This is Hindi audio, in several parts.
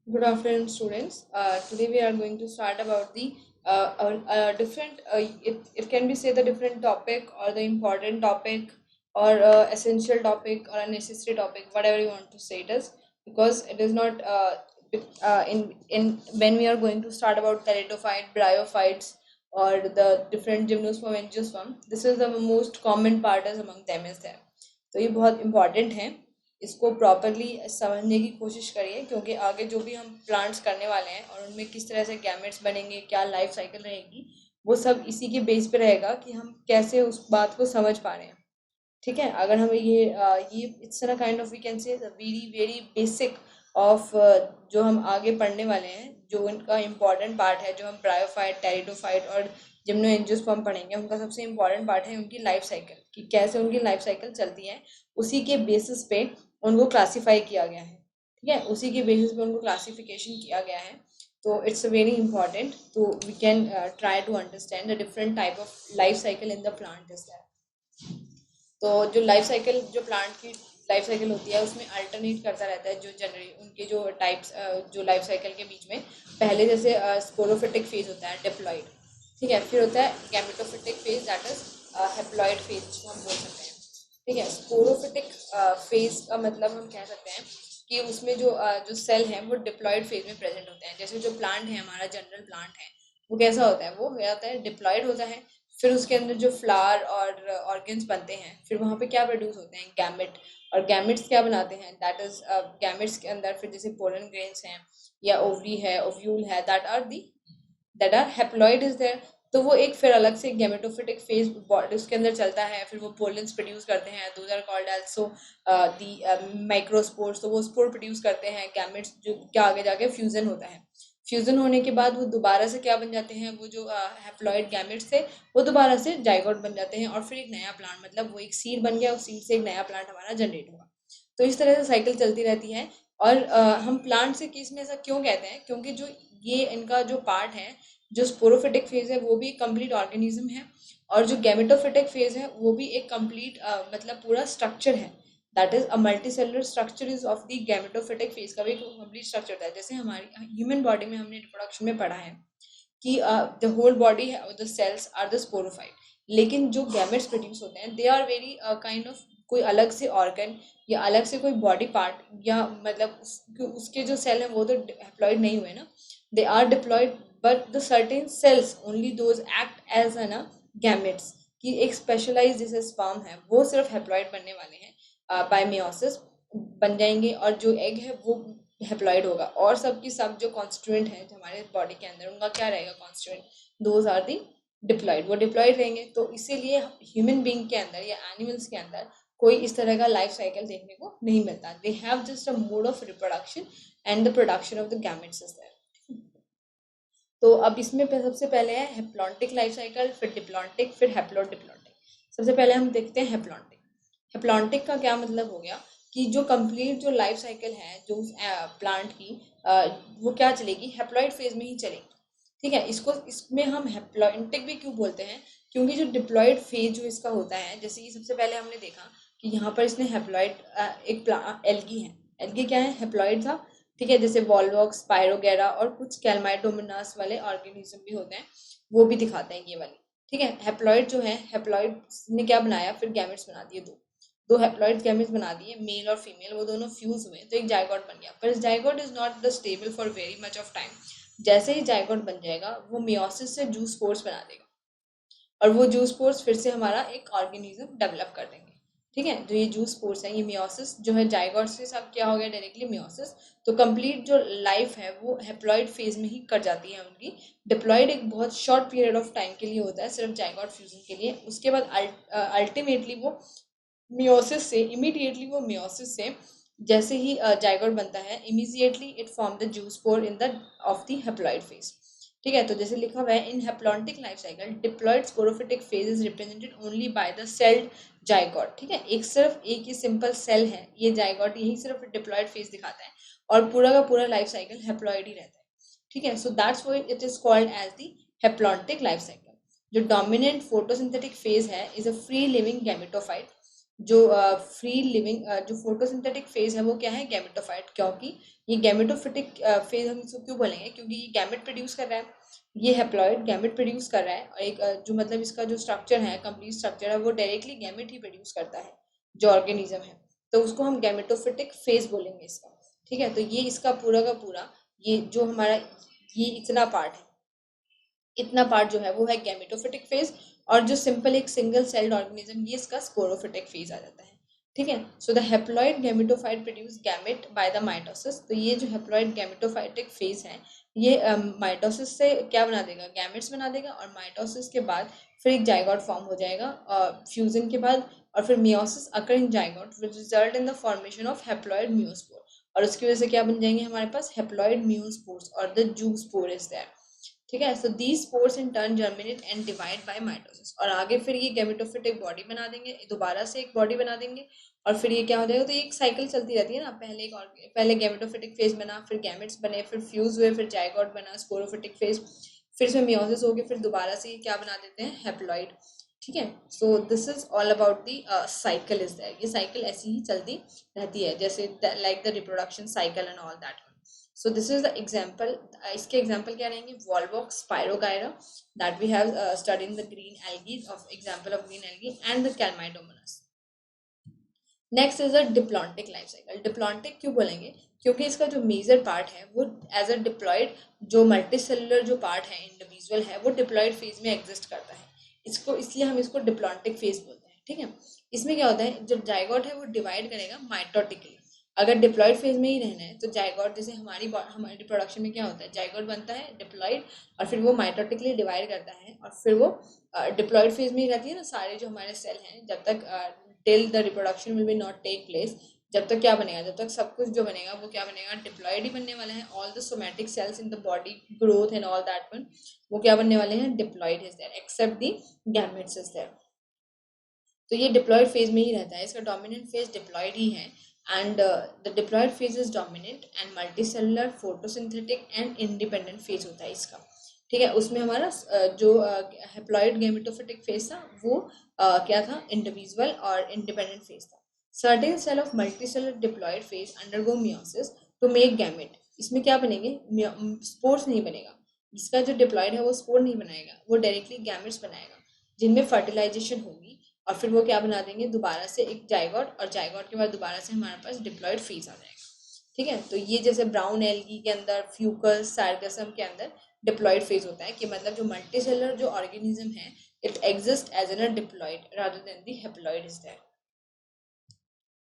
Good afternoon, students. Today we are going to start about the different. It can be say the different topic or the important topic or essential topic or a necessary topic, whatever you want to say it is, because it is not in when we are going to start about teratophyte, bryophytes, or the different gymnosperm, angiosperm. This is the most common part is among them is there. तो ये बहुत important है. इसको प्रॉपरली समझने की कोशिश करिए क्योंकि आगे जो भी हम प्लांट्स करने वाले हैं और उनमें किस तरह से गैमेट्स बनेंगे, क्या लाइफ साइकिल रहेगी, वो सब इसी के बेस पे रहेगा कि हम कैसे उस बात को समझ पा रहे हैं. ठीक है, अगर हम ये it's a kind of we can say very very basic of जो हम आगे पढ़ने वाले हैं, जो उनका इम्पोर्टेंट पार्ट है, जो हम ब्रायोफाइट, टेरिडोफाइट और जिम्नो एंजियोस्पर्म पढ़ेंगे, उनका सबसे इम्पोर्टेंट पार्ट है उनकी लाइफ साइकिल, कि कैसे उनकी लाइफ साइकिल चलती है. उसी के बेसिस पे उनको क्लासीफाई किया गया है. ठीक है, उसी के बेसिस पे उनको क्लासिफिकेशन किया गया है. तो इट्स वेरी इंपॉर्टेंट. तो we can try to understand the different type of life cycle in the plant is that. तो जो लाइफ साइकिल, जो प्लांट की लाइफ साइकिल होती है, उसमें अल्टरनेट करता रहता है जो जनरली उनके जो टाइप्स, जो लाइफ साइकिल के बीच में पहले जैसे स्पोरोफिटिक फेज होता है, डिप्लॉइड. ठीक है, फिर होता है gametophytic phase, that is haploid phase जिसको हम बोल सकते हैं. ठीक है, स्पोरोफिटिक फेज का मतलब हम कह सकते हैं कि उसमें जो सेल हैं वो डिप्लॉइड फेज में प्रेजेंट होते हैं. जैसे जो प्लांट है, हमारा जनरल प्लांट है, वो कैसा होता है, वो क्या होता है, डिप्लॉइड होता है. फिर उसके अंदर जो फ्लावर और ऑर्गन्स बनते हैं, फिर वहाँ पे क्या प्रोड्यूस होते हैं, गैमेट. और गैमेट्स क्या बनाते हैं, दैट इज गैमेट्स के अंदर फिर जैसे पोलन ग्रेन्स हैं या ओवरी है, ओव्यूल है, that are haploid is there. तो वो एक फिर अलग से गैमेटोफिटिक फेज बॉडी उसके अंदर चलता है. फिर वो पोलन्स प्रोड्यूस करते हैं, those are called also the microspores. तो वो स्पोर प्रोड्यूस करते हैं गैमेट्स, जो क्या आगे जाके फ्यूजन होता है. फ्यूजन होने के बाद वो दोबारा से क्या बन जाते हैं, वो जो हैप्लॉइड गैमेट्स थे, वो दोबारा से जाइगोट बन जाते हैं और फिर एक नया प्लांट, मतलब वो एक सीड बन गया, उस सीड से एक नया प्लांट हमारा जनरेट हुआ. तो इस तरह से साइकिल चलती रहती है. और हम प्लांट से केस में ऐसा क्यों कहते हैं, क्योंकि जो ये इनका जो पार्ट है, जो स्पोरोफिटिक फेज है, वो भी एक कंप्लीट ऑर्गेनिज्म है. और जो गैमेटोफिटिक फेज है, वो भी एक कंप्लीट मतलब पूरा स्ट्रक्चर है. That is a multicellular structure is of the gametophytic phase का भी एक कंप्लीट स्ट्रक्चर था. जैसे हमारी ह्यूमन बॉडी में हमने रिप्रोडक्शन में पढ़ा है कि the whole body the cells are the sporophyte. लेकिन जो गैमेट्स प्रोड्यूस होते हैं, they are very kind of कोई अलग से ऑर्गन या अलग से कोई बॉडी पार्ट, या मतलब उसके जो सेल है वो तो डिप्लॉयड नहीं हुए ना, they are diploid. But the certain cells only those act as है ना गैमेट्स, कि एक स्पेशलाइज जैसे स्पर्म है, वो सिर्फ हेप्लॉइड बनने वाले हैं, बाय मेयोसिस बन जाएंगे. और जो एग है वो हेप्लॉइड होगा. और सब की सब जो कॉन्स्टिट्यूएंट है हमारे बॉडी के अंदर, उनका क्या रहेगा constituent, those are the diploid, वो डिप्लॉइड रहेंगे. तो इसीलिए ह्यूमन बींग के अंदर या एनिमल्स के अंदर कोई इस तरह का लाइफ साइकिल देखने को नहीं मिलता. They have just a mode of reproduction and the production of the gametes is there. तो अब इसमें सबसे पहले है हेप्लॉन्टिक लाइफ साइकिल, फिर डिप्लॉन्टिक, फिर हैप्लोडिप्लॉन्टिक. सबसे पहले हम देखते हैं हेप्लॉन्टिक. हेप्लॉन्टिक का क्या मतलब हो गया, कि जो कंप्लीट जो लाइफ साइकिल है जो प्लांट की, वो क्या चलेगी, हेप्लॉइड फेज में ही चलेगी. ठीक है, इसको इसमें हम हेप्लॉन्टिक भी क्यों बोलते हैं, क्योंकि जो डिप्लॉइड फेज जो इसका होता है, जैसे कि सबसे पहले हमने देखा कि यहाँ पर इसने हेप्लॉइड एक एल्गी है. एल्गी क्या है, हेप्लॉइड था. ठीक है, जैसे वॉलवॉक्स, स्पायरोगेरा और कुछ कैलमाइडोमोनास वाले ऑर्गेनिज्म भी होते हैं, वो भी दिखाते हैं ये वाली. ठीक है, हेप्लॉइड जो है, हेप्लॉइड ने क्या बनाया, फिर गैमेट्स बना दिए, दो दो हेप्लॉइड गैमेट्स बना दिए, मेल और फीमेल, वो दोनों फ्यूज हुए तो एक जाइगोट बन गया. पर इस zygote is not the stable for very much of time. जैसे ही जाइगोट बन जाएगा, वो मियोसिस से जूस स्पोर्स बना देगा, और वो जूस स्पोर्स फिर से हमारा एक ऑर्गेनिज्म डेवलप कर देंगे. ठीक है, जो ये जूस स्पोर्स है, ये मियोसिस जो है, जाइगोट से सब क्या हो गया डायरेक्टली मियोसिस. तो कंप्लीट जो लाइफ है वो हेप्लॉइड फेज में ही कर जाती है उनकी. डिप्लॉइड एक बहुत शॉर्ट पीरियड ऑफ टाइम के लिए होता है, सिर्फ जाइगोट फ्यूजन के लिए. उसके बाद अल्टीमेटली वो मियोसिस से, इमीडिएटली वो मियोसिस से जैसे ही जाइगोट बनता है, immediately it form the juice spore in the of the haploid phase. ठीक है, तो जैसे लिखा हुआ है, in haplontic life cycle diploid sporophytic phase is represented only by the celled zygote. ठीक है, एक सिर्फ एक ही सिंपल सेल है ये जाइगोट, यही सिर्फ डिप्लॉइड फेज दिखाता है, और पूरा का पूरा लाइफ साइकिल हेप्लॉइड ही रहता है. ठीक है, so that's why it is called as the haplontic life cycle. जो डोमिनेंट फोटोसिंथेटिक फेज है is a free living gametophyte. जो फ्री लिविंग जो फोटोसिंथेटिक फेज है वो क्या है, गैमेटोफाइट। क्योंकि ये गैमेटोफिटिक फेज हम इसको क्यों बोलेंगे, क्योंकि ये गैमेट प्रोड्यूस कर रहा है, ये हैप्लॉइड गैमेट प्रोड्यूस कर रहा है। और एक जो मतलब इसका जो स्ट्रक्चर है, कंप्लीट स्ट्रक्चर है, वो डायरेक्टली गैमेट ही प्रोड्यूस करता है जो ऑर्गेनिज्म है। तो उसको हम गैमेटोफिटिक फेज बोलेंगे इसका। ठीक है, तो ये इसका पूरा का पूरा, ये जो हमारा ये इतना पार्ट है, इतना पार्ट जो है वो है गैमेटोफिटिक फेज। और जो सिंपल एक सिंगल सेल्ड ऑर्गेनिज्म, ये इसका स्पोरोफिटिक फेज आ जाता है। ठीक है, so the haploid gametophyte produce gamete by the mitosis. तो ये जो हैप्लॉइड गैमेटोफाइटिक फेज है, ये माइटोसिस से क्या बना देगा, गैमेट्स बना देगा। और माइटोसिस के बाद फिर एक जाइगोट फॉर्म हो जाएगा फ्यूजन के बाद। और फिर meiosis occur in zygote will result in the formation of haploid meiospore. और उसकी वजह से क्या बन जाएंगे हमारे पास, हैप्लॉइड म्यूस्पोर्स और द जूस्पोर इज देयर। ठीक है, so these spores in turn germinate and divide by mitosis. और आगे फिर ये गैमेटोफिटिक बॉडी बना देंगे, दोबारा से एक बॉडी बना देंगे। और फिर ये क्या हो जाएगा, तो ये एक साइकिल चलती रहती है ना, पहले एक और पहले गैमेटोफिटिक फेज बना, फिर गैमेट्स बने, फिर फ्यूज हुए, फिर जाइगोट बना, स्पोरोफिटिक फेज, फिर इसमें मियोसिस हो गया, फिर दोबारा से ये क्या बना देते हैं, हैप्लॉइड। ठीक है, so this is all about the cycle is that. ये साइकिल ऐसी ही चलती रहती है, जैसे like the reproduction cycle and all that. So this is the example. इसके example क्या रहेंगे, Volvox Spirogyra that we have studied in the green algae, of example of green algae, and the Calmidomonas. Next is a diplontic life cycle. Diplontic क्यों बोलेंगे, क्योंकि इसका जो मेजर पार्ट है वो एज अ डिप्लॉयड, जो मल्टीसेलुलर जो पार्ट है इंडिविजुअल है, वो डिप्लॉयड फेज में एग्जिस्ट करता है। इसको इसलिए हम इसको डिप्लॉन्टिक फेज बोलते हैं। ठीक है, इसमें क्या होता है, जो जाइगोट है वो डिवाइड करेगा माइटोटिकली। अगर डिप्लॉयड फेज में ही रहना है तो जाइगोट, जैसे हमारी रिप्रोडक्शन में क्या होता है, जाइगोट बनता है डिप्लॉयड, और फिर वो माइटोटिकली डिवाइड करता है, और फिर वो डिप्लॉयड फेज में ही रहती है ना सारे जो हमारे सेल हैं, जब तक till the reproduction will be not take place. जब तक क्या बनेगा, जब तक सब कुछ जो बनेगा वो क्या बनेगा, डिप्लॉयड ही बनने वाला है। All the somatic cells in the body growth and all that one, वो क्या बनने वाले हैं, diploid is there, except the gametes is there. तो ये डिप्लॉयड फेज में ही रहता है, इसका डोमिनेंट फेज डिप्लॉयड ही है। And the diploid phase is dominant and multicellular photosynthetic and independent phase होता है इसका। ठीक है, उसमें हमारा जो हैप्लॉइड गैमेटोफिटिक फेज था वो क्या था, इंडिविजुअल और इंडिपेंडेंट फेज था। Certain cell of multicellular diploid phase undergo meiosis to make gamete. इसमें क्या बनेंगे, स्पोर्स नहीं बनेगा। इसका जो डिप्लॉयड है वो स्पोर नहीं बनाएगा, वो डायरेक्टली गैमेट्स बनाएगा, जिनमें फर्टिलाइजेशन होगी। और फिर वो क्या बना देंगे, दोबारा से एक जाइगोट, और जाइगोट के बाद दोबारा से हमारे पास डिप्लॉयड फेज आ जाएगा। ठीक है, तो ये जैसे ब्राउन एल्गी के अंदर, फ्यूकस सार्गसम के अंदर डिप्लॉयड फेज होता है, कि मतलब जो मल्टीसेलुलर जो ऑर्गेनिज्म है, it exist as an a diploid rather than the haploid is there.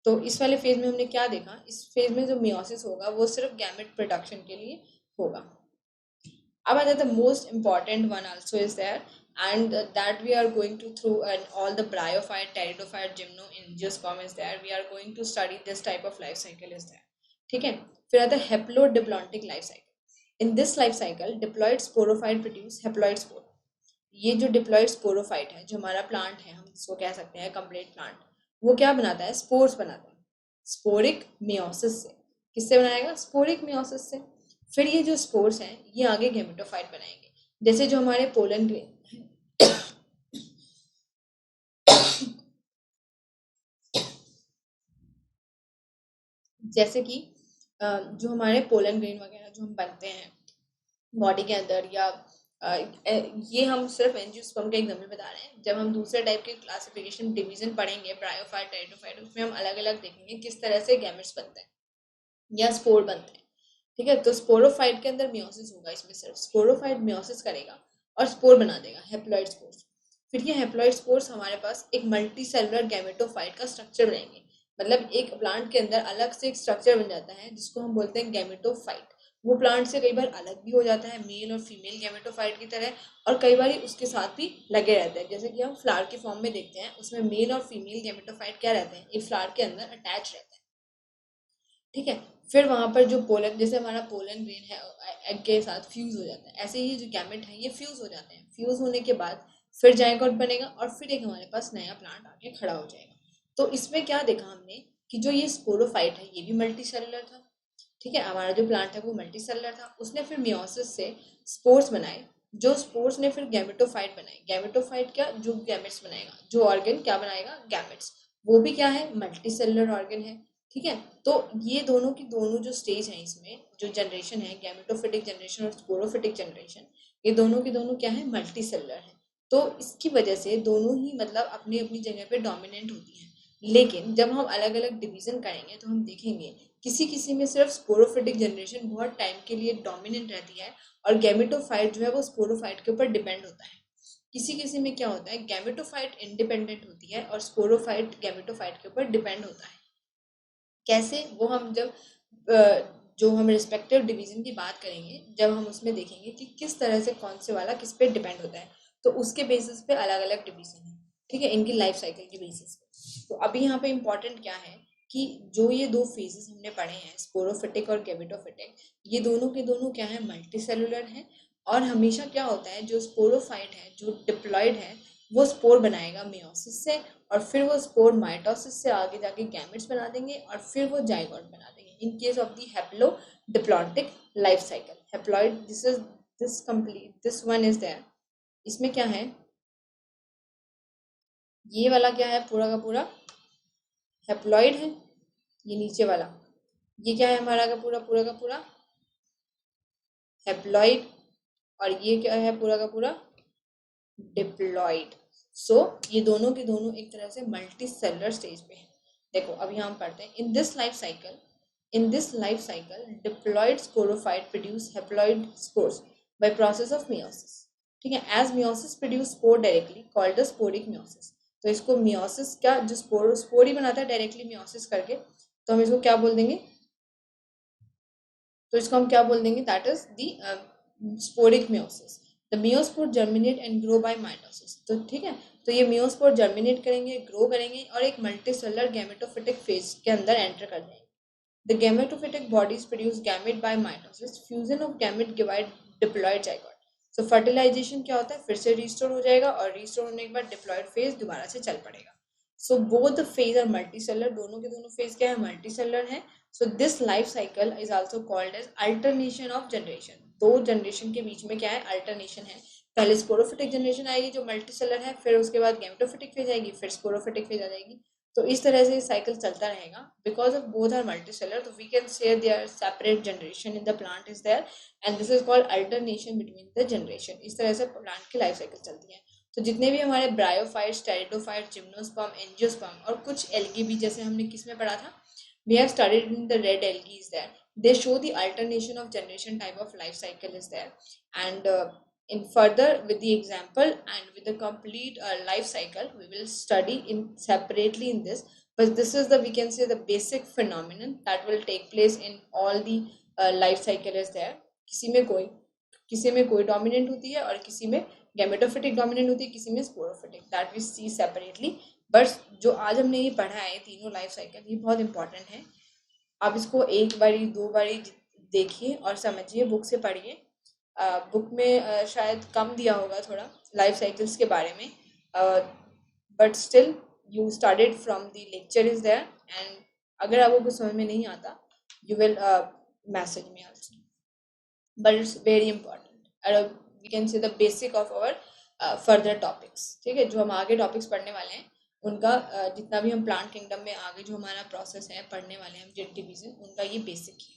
तो इस वाले फेज में हमने क्या देखा, इस फेज में जो मियोसिस होगा वो सिर्फ गैमेट प्रोडक्शन के लिए होगा। अब आता है the most important one also is there, and that we are going to through, and all the bryophyte, pteridophyte, gymno, angiosperm is there, we are going to study this type of life cycle is there. ठीक है, फिर आता है haplodiplontic life cycle. In this life cycle diploid sporophyte produce haploid spore. ये जो डिप्लॉयड स्पोरोफाइट है, जो हमारा प्लांट है, हम इसको कह सकते हैं कंप्लीट प्लांट, वो क्या बनाता है, स्पोर्स बनाता है, स्पोरिक मियोसिस से। किससे बनाएगा, स्पोरिक मियोसिस से। फिर ये जो स्पोर्स हैं ये आगे गेमेटोफाइट बनाएंगे, जैसे जो हमारे पोलन ग्रेन जैसे कि जो हमारे पोलन ग्रेन वगैरह जो हम बनते हैं बॉडी के अंदर, या ये हम सिर्फ एंजियोस्पर्म का एग्जांपल बता रहे हैं। जब हम दूसरे टाइप के क्लासिफिकेशन डिवीजन पढ़ेंगे, ब्रायोफाइट, टेरिडोफाइट, उसमें हम अलग अलग देखेंगे किस तरह से गैमेट्स बनते हैं या स्पोर बनते हैं। ठीक है, तो स्पोरोफाइट के अंदर मियोसिस होगा, इसमें सिर्फ स्पोरोफाइट मियोसिस करेगा और स्पोर बना देगा, हैप्लॉइड स्पोर्स। फिर ये हैप्लॉइड स्पोर्स हमारे पास एक मल्टी सेलुलर गैमेटोफाइट का स्ट्रक्चर बनाएंगे। मतलब एक प्लांट के अंदर अलग से एक स्ट्रक्चर बन जाता है जिसको हम बोलते हैं गैमेटोफाइट। वो प्लांट से कई बार अलग भी हो जाता है, मेल और फीमेल गैमेटोफाइट की तरह, और कई बार उसके साथ भी लगे रहते हैं, जैसे कि हम फ्लावर के फॉर्म में देखते हैं, उसमें मेल और फीमेल गैमेटोफाइट क्या रहते हैं, एक फ्लावर के अंदर अटैच रहते हैं। ठीक है, फिर वहां पर जो पोलन, जैसे हमारा पोलन ग्रेन है एग के साथ फ्यूज हो जाता है, ऐसे ही जो गैमेट है ये फ्यूज हो जाते हैं। फ्यूज होने के बाद फिर जाइगोट बनेगा, और फिर एक हमारे पास नया प्लांट आके खड़ा हो जाएगा। तो इसमें क्या देखा हमने कि जो ये स्पोरोफाइट है ये भी मल्टी सेलुलर था। ठीक है, हमारा जो प्लांट है वो मल्टी सेलुलर था, उसने फिर मियोसिस से स्पोर्स बनाए, जो स्पोर्स ने फिर गैमेटोफाइट बनाए। गैमेटोफाइट क्या, जो गैमेट्स बनाएगा, जो ऑर्गन क्या बनाएगा, गैमेट्स। वो भी क्या है, मल्टी सेलुलर ऑर्गन है। ठीक है, तो ये दोनों की दोनों जो स्टेज है, इसमें जो जनरेशन है, गैमेटोफिटिक जनरेशन और स्पोरोफिटिक जनरेशन, ये दोनों की दोनों क्या है, मल्टी सेलुलर है। तो इसकी वजह से दोनों ही मतलब अपनी अपनी जगह पे डोमिनेंट होती हैं। लेकिन जब हम अलग अलग डिवीजन करेंगे तो हम देखेंगे किसी किसी में सिर्फ स्पोरोफिटिक जनरेशन बहुत टाइम के लिए डोमिनेंट रहती है और गैमेटोफाइट जो है वो स्पोरोफाइट के ऊपर डिपेंड होता है। किसी किसी में क्या होता है, गैमेटोफाइट इंडिपेंडेंट होती है और स्पोरोफाइट गैमेटोफाइट के ऊपर डिपेंड होता है। कैसे, वो हम जब जो हम रिस्पेक्टिव डिवीजन की बात करेंगे, जब हम उसमें देखेंगे कि किस तरह से कौन से वाला किस पे डिपेंड होता है, तो उसके बेसिस पे अलग अलग डिवीजन है। ठीक है, इनकी लाइफ साइकिल के बेसिस पे। तो अभी यहाँ पे इम्पोर्टेंट क्या है कि जो ये दो फेजेस हमने पढ़े हैं, स्पोरोफिटिक और गैमेटोफिटिक, ये दोनों के दोनों क्या है, मल्टी सेलुलर है। और हमेशा क्या होता है, जो स्पोरोफाइट है, जो डिप्लॉयड है, वो स्पोर बनाएगा मेयोसिस से, और फिर वो स्पोर माइटोसिस से आगे जाके गैमेट्स बना देंगे और फिर वो जाइगोट बना देंगे। In case of the haplodiplontic life cycle, haploid, this complete, this one is there. इसमें क्या है, ये वाला क्या है, पूरा का पूरा हैप्लॉइड है। ये नीचे वाला, ये क्या है हमारा का पूरा, पूरा का पूरा हैप्लॉइड। और ये क्या है, पूरा का पूरा डिप्लॉइड। सो ये दोनों के दोनों एक तरह से मल्टी सेलुलर स्टेज पे हैं। देखो अभी हम पढ़ते हैं, in this life cycle diploid sporophyte produce haploid spores by process of meiosis. ठीक है, as meiosis produce spore directly called sporic meiosis. तो इसको मियोसिस का जो स्पोर ही बनाता है डायरेक्टली मियोसिस करके, तो हम इसको क्या बोल देंगे, तो इसको हम क्या बोल देंगे, that is the sporic meiosis. The meiospore germinate and grow by mitosis. तो ठीक है, तो ये मियोस्पोर जर्मिनेट करेंगे, ग्रो करेंगे और एक मल्टीसेलुलर गैमेटोफिटिक फेज के अंदर एंटर कर जाएंगे। The gametophytic bodies produce gamete by mitosis, fusion of gamete divide diploid zygote. So fertilization क्या होता है, फिर से रिस्टोर हो जाएगा और रिस्टोर होने के बाद डिप्लॉयड फेज दोबारा से चल पड़ेगा। So both phase are multicellular, दोनों के दोनों फेज क्या है, मल्टीसेलुलर है। So this life cycle is also called as alternation of generation. दो जनरेशन के बीच में क्या है, अल्टरनेशन है। पहले स्पोरोफिटिक जनरेशन आएगी जो मल्टीसेलुलर है, फिर उसके बाद गैमेटोफिटिक फेज आएगी, फिर स्पोरोफिटिक फेज आ जाएगी। तो इस तरह से साइकिल चलता रहेगा। Because of both are multicellular, तो we can say there separate generation in the plant is there, and this is called alternation between the generation. इस तरह से प्लांट की लाइफ साइकिल चलती है। तो जितने भी हमारे ब्रायोफाइट्स, टेरिडोफाइट्स, जिम्नोस्पर्म, एंजियोस्पर्म और कुछ एल्गी भी, जैसे हमने किस में पढ़ा था, we have studied in the red algae is there, they show the alternation of generation type of life cycle is there. And in further with the example and with the complete life cycle we will study in separately in this, but this is the, we can say, the basic phenomenon that will take place in all the life cycle is there. किसी में कोई डोमिनेंट होती है और किसी में गैमेटोफिटिक डोमिनेंट होती है, किसी में sporophytic, that we see separately. But जो आज हमने ये पढ़ा है तीनों लाइफ साइकिल, ये बहुत इंपॉर्टेंट है। आप इसको एक बारी दो बारी देखिए और समझिए, बुक से पढ़िए। बुक में शायद कम दिया होगा थोड़ा लाइफ साइकिल्स के बारे में, but still you started from the lecture is there, and अगर आपको कुछ समझ में नहीं आता you will message me also, but it's very important, we can say the basic of our further topics। ठीक है, जो हम आगे टॉपिक्स पढ़ने वाले हैं उनका जितना भी हम प्लांट किंगडम में आगे जो हमारा प्रोसेस है पढ़ने वाले हैं हम, जेट डिवीजन, उनका ये बेसिक है।